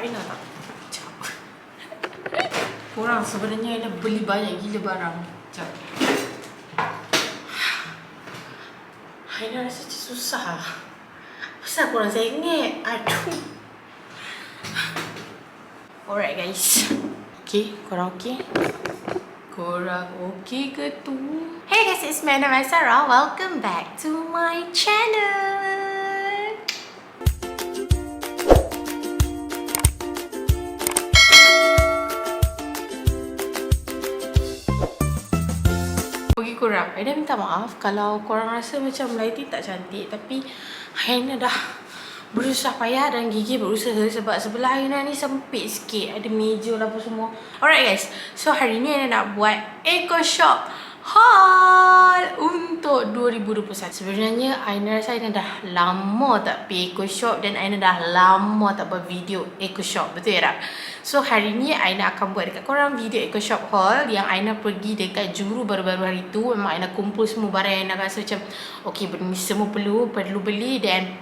Aina tak? Sekejap. Korang sebenarnya Aina beli banyak gila barang. Sekejap. Aina rasa macam susah. Pasal korang sengit. Aduh. Alright guys. Okay, korang okay? Korang okay ke tu? Hey guys, it's me, Maisara. Welcome back to my channel. Okay korang, Aina minta maaf kalau korang rasa macam lighting tak cantik. Tapi Aina dah berusaha payah dan gigi berusaha sebab sebelah Aina ni sempit sikit. Ada meja lah apa semua. Alright guys, so hari ni Aina nak buat Eco Shop haul untuk 2021. Sebenarnya Aina rasa Aina dah lama tak pergi Eco Shop dan Aina dah lama tak buat video Eco Shop. Betul ya tak? So hari ni Aina akan buat dekat korang video Eco Shop haul yang Aina pergi dekat Juru baru-baru hari tu. Memang Aina kumpul semua barang yang Aina rasa macam okay, benda ni semua perlu beli dan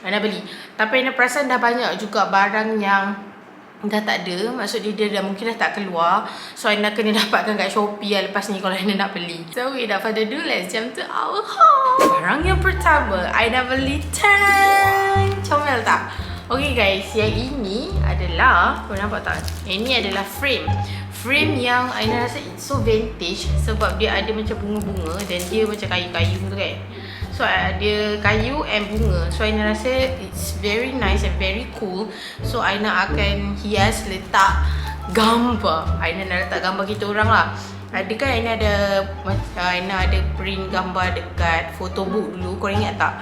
Aina beli. Tapi Aina perasan dah banyak juga barang yang dah tak ada. Maksud dia dah mungkin dah tak keluar. So Aina kena dapatkan kat SHOPEE lah lepas ni kalau Aina nak beli. So without further ado, let's jump to our haul. Barang yang pertama Aina beli. Comel tak? Okay guys, yang ini adalah, kau nampak tak? Ini adalah frame. Frame yang Aina rasa it's so vintage sebab dia ada macam bunga-bunga dan dia macam kayu-kayu tu kan. So dia kayu and bunga. So Aina rasa it's very nice and very cool. So Aina akan hias letak gambar. Aina nak letak gambar kita orang lah. Ada kan Aina ada print gambar dekat photobook dulu. Korang ingat tak?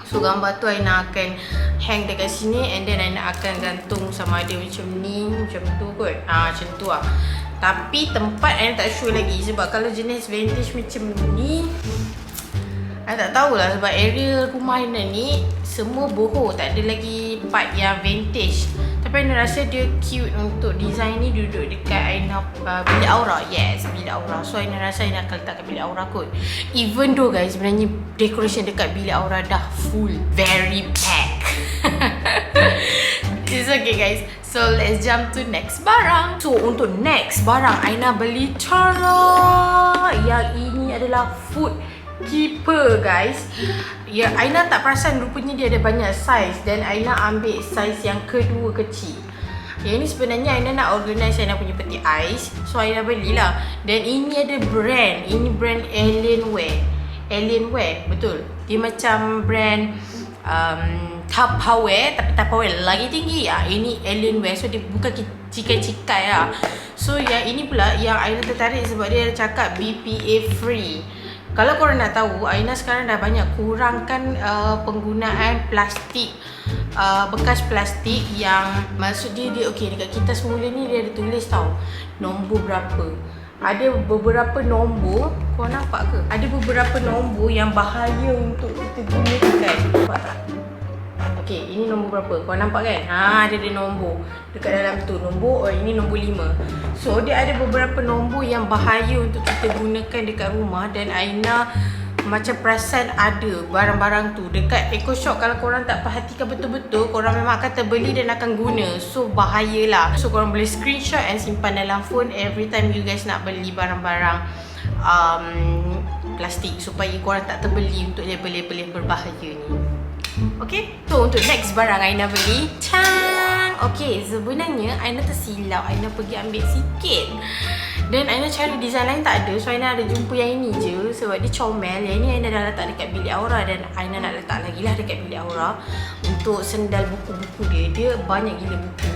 So gambar tu Aina akan hang dekat sini and then Aina akan gantung sama ada macam ni, macam tu kot. Macam tu lah. Tapi tempat Aina tak sure lagi sebab kalau jenis vintage macam ni Aina tak tahulah sebab area rumah Aina ni semua boho, tak ada lagi part yang vintage. Tapi Aina rasa dia cute untuk design ni duduk dekat Aina bilik aura. Yes, bilik aura. So Aina rasa Aina akan letak kat bilik aura kot. Even though guys, sebenarnya decoration dekat bilik aura dah full, very pack. It's okay guys. So let's jump to next barang. So untuk next barang Aina beli yang ini adalah food keeper guys. Ya, Aina tak perasan rupanya dia ada banyak saiz dan Aina ambil saiz yang kedua kecil. Yang ini sebenarnya Aina nak organize Aina punya peti ais. So Aina belilah. Dan ini ada brand. Ini brand Alienware, betul. Dia macam brand Tupperware, tapi Tupperware lagi tinggi ya. Ini Alienware, so dia bukan cikai-cikai lah. So yang ini pula yang Aina tertarik sebab dia ada cakap BPA free. Kalau korang nak tahu, Aina sekarang dah banyak kurangkan penggunaan plastik, bekas plastik yang maksud dia okay, dekat kita semula ni dia ada tulis tau nombor berapa. Ada beberapa nombor, korang nampak ke? Ada beberapa nombor yang bahaya untuk kita gunakan. Nampak tak? Okay, ini nombor berapa? Korang nampak kan? Ada nombor dekat dalam tu. Nombor, ini nombor 5. So, dia ada beberapa nombor yang bahaya untuk kita gunakan dekat rumah. Dan Aina macam perasan ada barang-barang tu dekat Eco Shop. Kalau korang tak perhatikan betul-betul, korang memang akan terbeli dan akan guna. So, bahayalah. So, korang boleh screenshot and simpan dalam phone every time you guys nak beli barang-barang plastik supaya korang tak terbeli untuk label-label yang berbahaya ni. Okay, so untuk next barang Aina beli. Okay, sebenarnya Aina tersilap. Aina pergi ambil sikit dan Aina cari design lain tak ada. So Aina ada jumpa yang ini je sebab dia comel. Yang ini Aina dah letak dekat bilik aura dan Aina nak letak lagi lah dekat bilik aura untuk sendal buku-buku dia. Dia banyak gila buku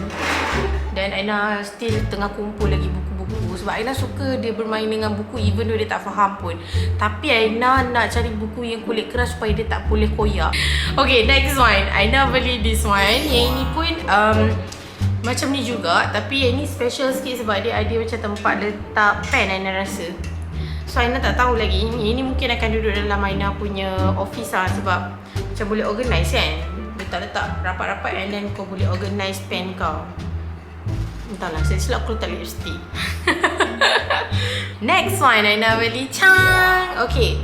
dan Aina still tengah kumpul lagi buku-buku sebab Aina suka dia bermain dengan buku even though dia tak faham pun. Tapi Aina nak cari buku yang kulit keras supaya dia tak boleh koyak. Okay, next one. Aina beli this one. Yang ini pun macam ni juga, tapi yang ni special sikit sebab dia ada macam tempat letak pen Aina rasa. So Aina tak tahu lagi. Ini mungkin akan duduk dalam Aina punya office lah sebab macam boleh organize kan. Letak-letak rapat-rapat and then kau boleh organize pen kau. Entahlah, saya silap aku letak lipstick. Next one Aina beli. Okay,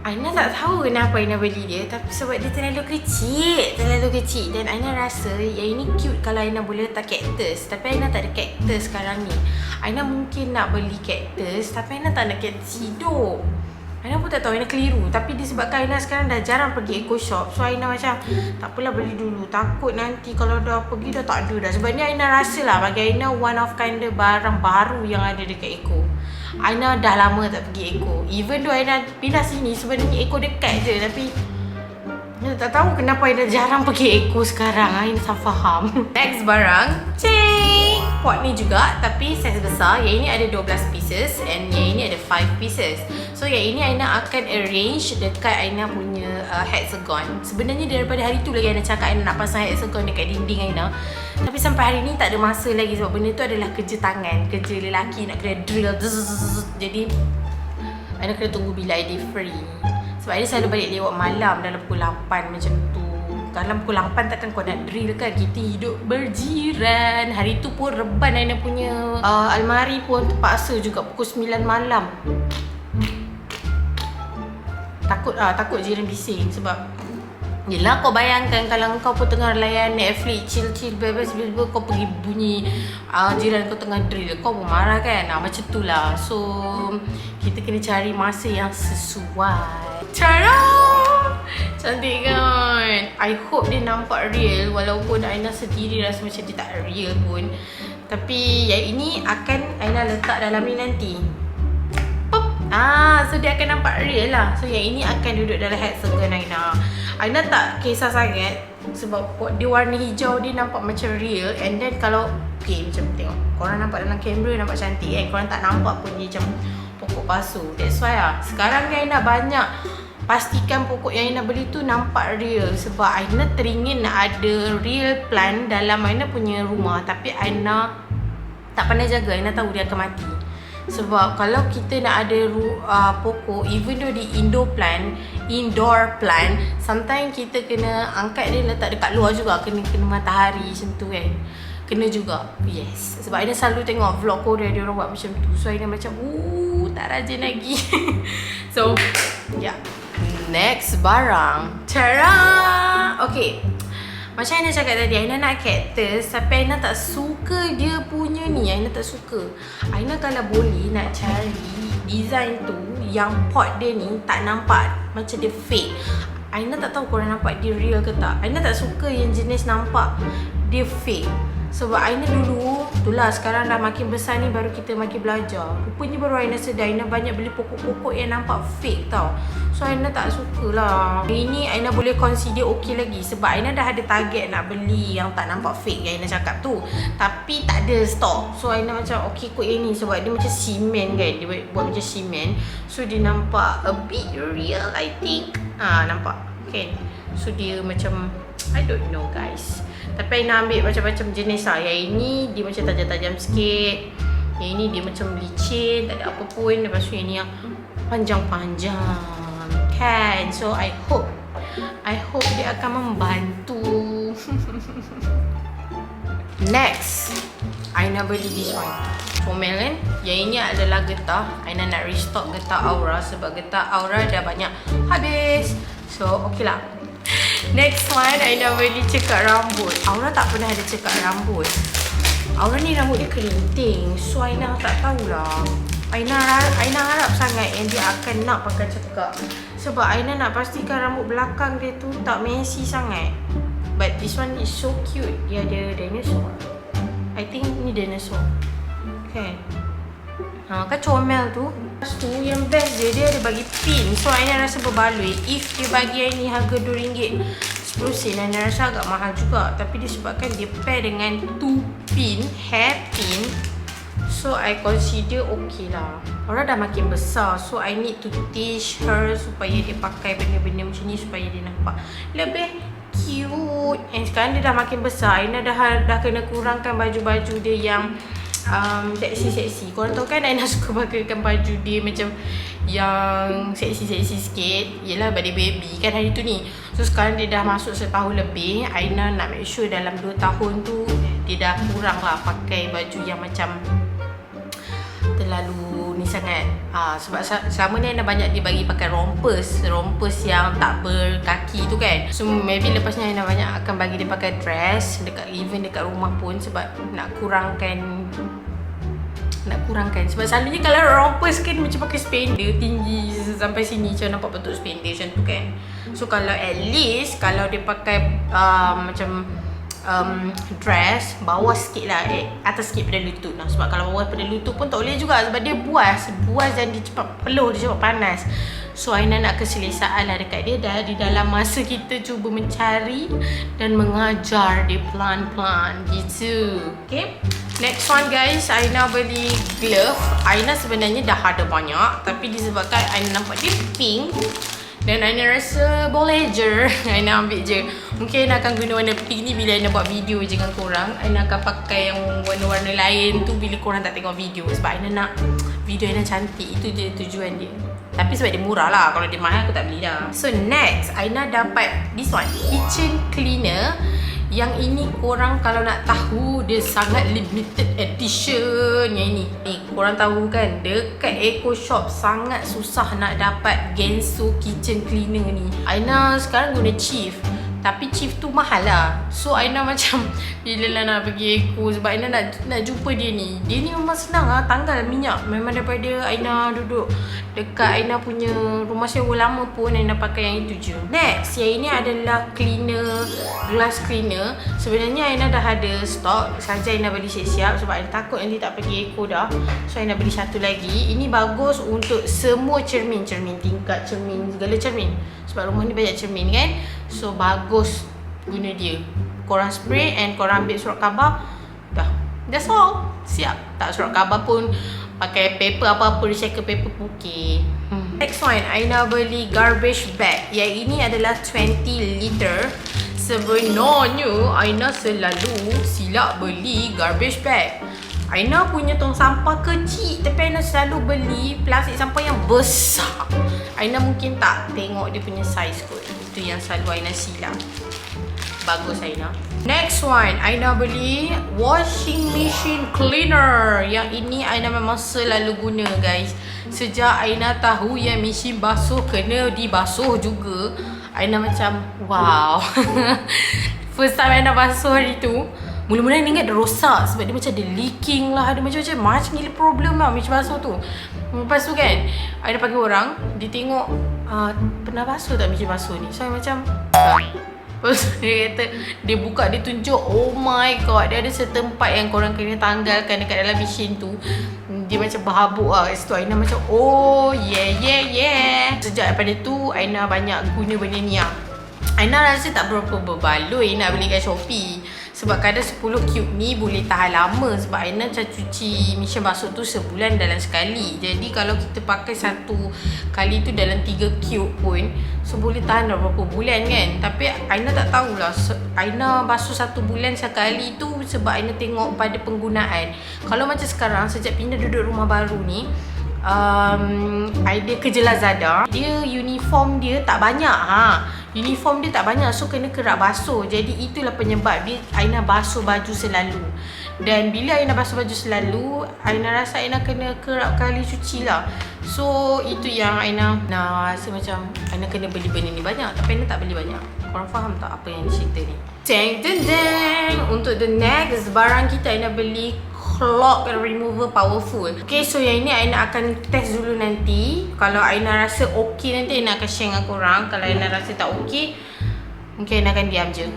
Aina tak tahu kenapa Aina beli dia, tapi sebab dia terlalu kecil. Dan Aina rasa yang ini cute kalau Aina boleh letak cactus. Tapi Aina tak ada cactus sekarang ni. Aina mungkin nak beli cactus, tapi Aina tak nak cactus hidup. Aina pun tak tahu, Aina keliru. Tapi disebabkan Aina sekarang dah jarang pergi eco shop, so Aina macam tak apalah beli dulu. Takut nanti kalau dah pergi dah tak ada dah. Sebab ni Aina rasa lah bagi Aina one of kind barang baru yang ada dekat eco. Aina dah lama tak pergi eco. Even though Aina pindah sini, sebenarnya eco dekat je. Tapi Aina tak tahu kenapa Aina jarang pergi eco sekarang. Aina tak faham. Next barang, cing! Pot ni juga tapi saiz besar. Yang ini ada 12 pieces and yang ini ada 5 pieces. So yang ini Aina akan arrange dekat Aina punya hexagon. Sebenarnya daripada hari tu lagi Aina cakap Aina nak pasang hexagon dekat dinding Aina. Tapi sampai hari ni tak ada masa lagi sebab benda tu adalah kerja tangan, kerja lelaki, nak kena drill. Jadi Aina kena tunggu bila Aina free. Sebab Aina selalu balik lewat malam dalam pukul 8 macam tu. Kalau pukul 8 takkan kau nak drill kan. Kita hidup berjiran. Hari tu pun reban Aina punya almari pun terpaksa juga pukul 9 malam. Takut jiran bising. Sebab yelah, kau bayangkan kalau kau pun tengah layan Netflix, chill bebas kau pergi bunyi jiran kau tengah drill, kau pun marah kan. Macam tu lah. So kita kena cari masa yang sesuai. Tada! Cantik kan? I hope dia nampak real. Walaupun Aina sendiri rasa macam dia tak real pun. Tapi yang ini akan Aina letak dalam ni nanti. So dia akan nampak real lah. So yang ini akan duduk dalam hexagon Aina. Aina tak kisah sangat sebab dia warna hijau, dia nampak macam real. And then kalau macam tengok, korang nampak dalam kamera nampak cantik kan. Korang tak nampak pun dia macam pokok palsu. That's why lah sekarang ni Aina banyak pastikan pokok yang Aina beli tu nampak real. Sebab Aina teringin nak ada real plant dalam Aina punya rumah. Tapi Aina tak pandai jaga. Aina tahu dia akan mati. Sebab kalau kita nak ada pokok, even though di indoor plant, sometimes kita kena angkat dia letak dekat luar juga. Kena matahari macam tu kan. Kena juga. Yes. Sebab Aina selalu tengok vlog Korea, dia orang buat macam tu. So Aina macam tak rajin lagi. So yeah. Next barang. Tara! Okay, macam Aina cakap tadi, Aina nak cactus tapi Aina tak suka dia punya ni. Aina tak suka. Aina kalau boleh nak cari design tu yang pot dia ni tak nampak macam dia fake. Aina tak tahu korang nampak dia real ke tak. Aina tak suka yang jenis nampak dia fake. Sebab Aina dulu, itulah sekarang dah makin besar ni baru kita makin belajar. Rupanya baru Aina sedar Aina banyak beli pokok-pokok yang nampak fake tau. So Aina tak suka lah. Ini Aina boleh consider okey lagi. Sebab Aina dah ada target nak beli yang tak nampak fake yang Aina cakap tu. Tapi tak ada stok. So Aina macam okey kot yang ni. Sebab dia macam simen kan. Dia buat macam simen. So dia nampak a bit real I think. Nampak kan. So dia macam I don't know guys. Tapi Aina ambil macam-macam jenis lah. Yang ini dia macam tajam-tajam sikit. Yang ini dia macam licin, tak ada apa pun. Lepas tu yang ni yang panjang-panjang kan. So I hope dia akan membantu. Next, Aina beli this one. Komen kan. Yang ini adalah getah. Aina nak restock getah aura. Sebab getah aura dah banyak habis. So okay lah. Next one, Aina beli cekat rambut. Aura tak pernah ada cekat rambut. Aura ni rambut dia kerinting. So Aina tak tahulah. Aina harap sangat yang dia akan nak pakai cekat. Sebab Aina nak pastikan rambut belakang dia tu tak messy sangat. But this one is so cute. Dia ada dinosaur. I think ni dinosaur. Okay. Kan comel tu. Lepas tu yang best dia ada bagi pin. So Aina rasa berbaloi. If dia bagi yang ni harga RM2 10 Aina rasa agak mahal juga. Tapi disebabkan dia pair dengan 2 pin, hair pin, so I consider okay lah. Orang dah makin besar. So I need to teach her supaya dia pakai benda-benda macam ni supaya dia nampak lebih cute. And sekarang dia dah makin besar. Aina dah kena kurangkan baju-baju dia yang seksi-seksi. Korang tahu kan Aina suka pakaikan baju dia macam yang seksi-seksi sikit. Yelah pada baby kan hari tu ni. So sekarang dia dah masuk setahun lebih. Aina nak make sure dalam 2 tahun tu dia dah kurang lah pakai baju yang macam terlalu ni sangat. Sebab selama ni Aina banyak dibagi pakai rompers yang tak berkaki tu kan. So maybe lepas ni Aina banyak akan bagi dia pakai dress even dekat rumah pun, sebab nak kurangkan sebab selalunya kalau rompers kan macam pakai spender tinggi sampai sini, macam nampak bentuk spender macam tu kan. So kalau at least kalau dia pakai macam dress bawah sikit lah, atas sikit pada lutut lah. Sebab kalau bawah pada lutut pun tak boleh juga, sebab dia buas dan dia cepat peluh, dia cepat panas. So Aina nak keselesaan lah dekat dia, dan di dalam masa kita cuba mencari dan mengajar dia pelan-pelan gitu. Okay, next one guys, Aina beli glove. Aina sebenarnya dah ada banyak, tapi disebabkan Aina nampak dia pink dan Aina rasa boleh je, Aina ambil je. Mungkin Aina akan guna warna pink ni bila Aina buat video je dengan korang. Aina akan pakai yang warna-warna lain tu bila korang tak tengok video, sebab Aina nak video Aina cantik. Itu je tujuan dia. Tapi sebab dia murah lah, kalau dia mahal aku tak beli dah. So next, Aina dapat this one, kitchen cleaner. Yang ini korang kalau nak tahu, dia sangat limited edition yang ini. Korang tahu kan, dekat Eco Shop sangat susah nak dapat Genso kitchen cleaner ni. Aina sekarang guna Chief, tapi Chief tu mahal lah. So Aina macam bila lah nak pergi Eco, sebab Aina nak jumpa dia ni. Dia ni memang senang lah tanggal minyak. Memang daripada Aina duduk dekat Aina punya rumah sewa lama pun Aina pakai yang itu je. Next, yang ini adalah cleaner, glass cleaner. Sebenarnya Aina dah ada stok, saja Aina beli siap-siap sebab Aina takut nanti tak pergi Eco dah. So Aina beli satu lagi. Ini bagus untuk semua cermin tingkat, cermin, segala cermin. Sebab rumah ni banyak cermin kan. So bagus guna dia. Korang spray and korang ambil surat khabar, dah, that's all. Siap. Tak surat khabar pun, pakai paper apa-apa, recycle paper pun okay. Next one, Aina beli garbage bag. Yang ini adalah 20 liter. Sebenarnya Aina selalu silap beli garbage bag. Aina punya tong sampah kecil, tapi Aina selalu beli plastik sampah yang besar. Aina mungkin tak tengok dia punya size kot. Itu yang selalu Aina silap. Bagus Aina. Next one, Aina beli washing machine cleaner. Yang ini Aina memang selalu guna guys. Sejak Aina tahu yang mesin basuh kena dibasuh juga, Aina macam wow. First time Aina basuh hari tu, mula-mula Aina ingat dia rosak sebab dia macam ada leaking lah, ada macam gila problem lah mesin basuh tu. Lepas tu kan, Aina panggil orang, dia tengok pernah basuh tak mesin basuh ni? So Aina macam lepas dia kata, dia buka, dia tunjuk, oh my god, dia ada setempat yang korang kena tanggalkan dekat dalam mesin tu. Dia macam berhabuk lah kat situ. Aina macam, oh yeah. Sejak daripada tu, Aina banyak guna benda ni lah. Aina rasa tak berapa berbaloi nak beli kat SHOPEE. Sebab kadang 10 cube ni boleh tahan lama. Sebab Aina macam cuci mesin basuh tu sebulan dalam sekali. Jadi kalau kita pakai satu kali tu dalam 3 cube pun, so boleh tahan dah berapa bulan kan. Tapi Aina tak tahulah, Aina basuh 1 bulan sekali tu sebab Aina tengok pada penggunaan. Kalau macam sekarang, sejak pindah duduk rumah baru ni, dia kerja LAZADA, dia uniform dia tak banyak. Uniform dia tak banyak, so kena kerap basuh. Jadi itulah penyebab dia Aina basuh baju selalu. Dan bila Aina basuh baju selalu, Aina rasa Aina kena kerap kali cuci lah. So itu yang Aina rasa macam Aina kena beli benda ni banyak. Tapi Aina tak beli banyak. Korang faham tak apa yang cerita ni? Deng. Untuk the next barang kita, Aina beli clock remover powerful. Okay, so yang ini Aina akan test dulu nanti. Kalau Aina rasa okay, nanti Aina akan share dengan korang. Kalau Aina rasa tak okay, mungkin Aina akan diam je.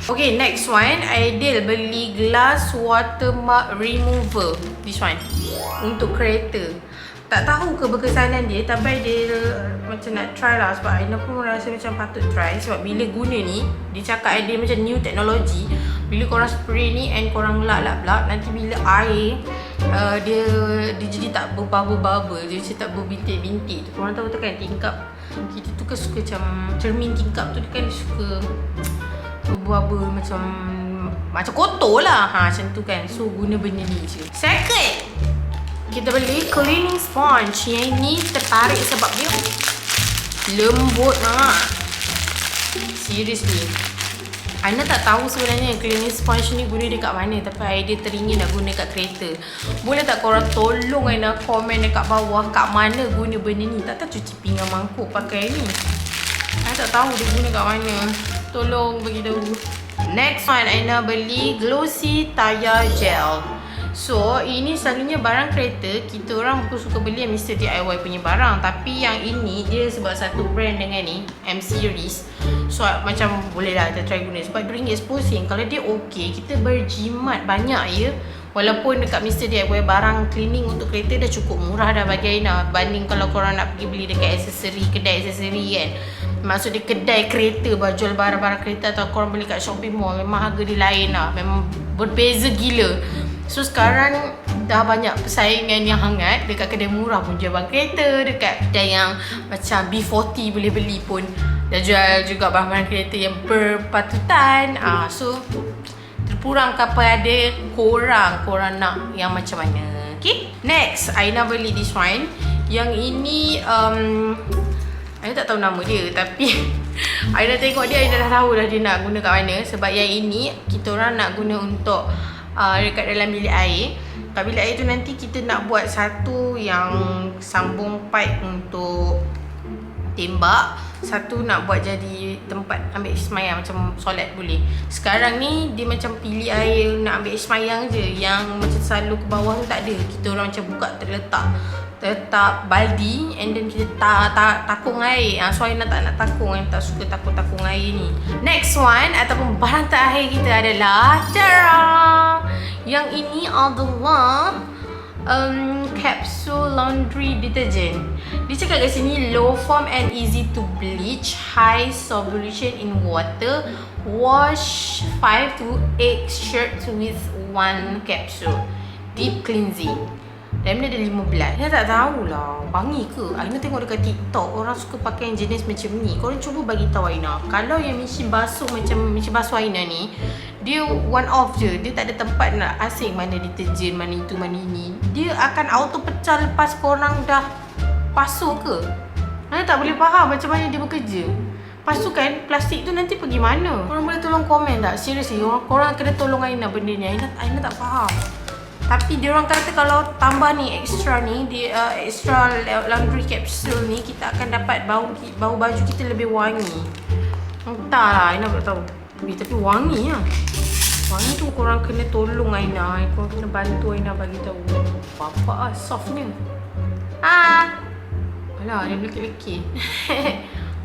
Okay, next one, Aidil beli glass watermark remover. This one untuk kereta. Tak tahu ke berkesanan dia, tapi Aidil macam nak try lah. Sebab Aina pun rasa macam patut try. Sebab bila guna ni, dia cakap Aidil macam new technology. Bila korang spray ni and korang lap, nanti bila air dia jadi tak berbubble-bubble, dia macam tak berbintik-bintik tu. Korang tahu tu kan, tingkap kita tu kan suka macam cermin tingkap tu kan, dia suka berbubble macam kotor lah. Macam tu kan. So guna benda ni je. Second, kita beli cleaning sponge. Yang ni tertarik sebab dia lembut lah. Seriously, Aina tak tahu sebenarnya cleaning sponge ni guna dekat mana, tapi idea teringin nak guna kat kereta. Boleh tak korang tolong Aina komen dekat bawah kat mana guna benda ni. Tak tahu cuci pinggan mangkuk pakai ni. Aina tak tahu dia guna kat mana. Tolong beritahu. Next one, Aina beli glossy tire gel. So, ini selalunya barang kereta, kita orang pun suka beli yang Mr. DIY punya barang. Tapi yang ini, dia sebab satu brand dengan ni, M series. So, macam boleh lah kita try guna. Sebab RM2 pusing. Kalau dia okey, kita berjimat banyak ya. Walaupun dekat Mr. DIY barang cleaning untuk kereta dah cukup murah dah bagi Aina. Banding kalau korang nak pergi beli dekat aksesori, kedai aksesori kan. Maksud dia kedai kereta, jual barang-barang kereta, atau korang beli kat SHOPEE mall, memang harga dia lain lah. Memang berbeza gila. So sekarang dah banyak persaingan yang hangat. Dekat kedai murah pun jual barang kereta, dekat kedai yang macam B40 boleh beli pun dah jual juga barang-barang kereta yang berpatutan. So terpurang kepada korang nak yang macam mana. Okay, next Aina beli this one. Yang ini Aina tak tahu nama dia, tapi Aina tengok dia, Aina dah tahu dah dia nak guna kat mana. Sebab yang ini kita orang nak guna untuk dekat dalam bilik air. Kat bilik air tu nanti kita nak buat satu yang sambung pipe untuk tembak, satu nak buat jadi tempat ambil semayang macam solat boleh. Sekarang ni dia macam pilih air nak ambil semayang je, yang macam selalu ke bawah tu tak ada. Kita orang macam buka terletak baldi and then kita takung air. So Aina tak nak takung, Aina tak suka takung air ni. Next one ataupun barang terakhir kita adalah yang ini adalah capsule laundry detergent. Dia cakap kat sini low foam and easy to bleach, high solution in water, wash 5 to 8 shirts with 1 capsule, deep cleansing. Dan dia ada 15. Saya tak tahulah wangi ke. Aina tengok dekat TikTok orang suka pakai yang jenis macam ni. Korang cuba bagi tahu Aina. Kalau yang mesin basuh macam mesin basuh Aina ni, dia one off je. Dia tak ada tempat nak asing mana deterjen, mana itu, mana ini. Dia akan auto pecah lepas korang dah basuh ke. Aina tak boleh faham macam mana dia bekerja. Lepas tu kan plastik tu nanti pergi mana? Korang boleh tolong komen tak? Seriously, korang kena tolong Aina benda ni. Aina tak faham. Tapi diorang kata kalau tambah ni extra ni, extra laundry capsule ni, kita akan dapat bau baju kita lebih wangi. Entahlah, Aina tak tahu. Tapi wangi lah. Wangi tu korang kena tolong Aina. Korang kena bantu Aina bagi tahu. Apa softnya. Alah, dia lekit-lekit.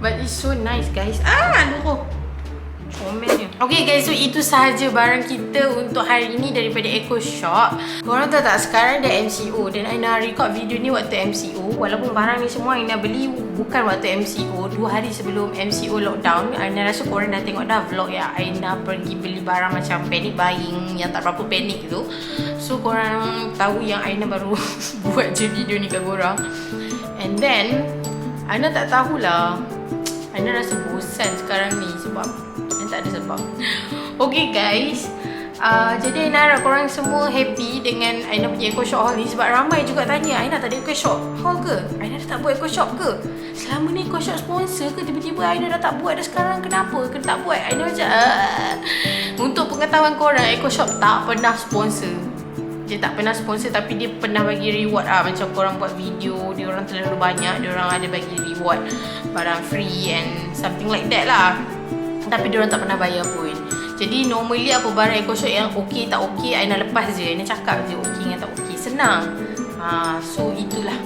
But it's so nice guys. Aduh. Komennya. Okay guys, so itu sahaja barang kita untuk hari ini daripada Eco Shop. Korang tahu tak, sekarang dah MCO dan Aina record video ni waktu MCO. Walaupun barang ni semua Aina beli bukan waktu MCO, 2 hari sebelum MCO lockdown. Aina rasa korang dah tengok dah vlog ya Aina pergi beli barang macam panic buying yang tak berapa panik tu. So korang tahu yang Aina baru buat je video ni kat korang. And then Aina tak tahulah, Aina rasa bosan sekarang ni sebab tak ada sebab. Okay guys, jadi Aina harap korang semua happy dengan Aina punya Eco Shop haul ni. Sebab ramai juga tanya, Aina tak ada Eco Shop haul ke? Aina dah tak buat Eco Shop ke? Selama ni Eco Shop sponsor ke? Tiba-tiba Aina dah tak buat dah sekarang, kenapa? Kena tak buat? Aina macam Untuk pengetahuan korang, Eco Shop tak pernah sponsor. Dia tak pernah sponsor, tapi dia pernah bagi reward macam korang buat video, dia orang terlalu banyak, dia orang ada bagi reward barang free and something like that lah. Tapi diorang tak pernah bayar pun. Jadi normally apa barang Eco Shop yang okey tak okey, Aina lepas je. Aina cakap je okey dengan tak okey. Senang. So itulah.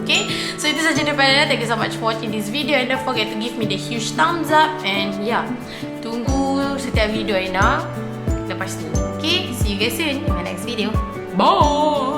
Okay, so itu saja daripada Aina. Thank you so much for watching this video and don't forget to give me the huge thumbs up. And yeah, tunggu setiap video Aina lepas tu. Okay, see you guys soon in my next video. Bye.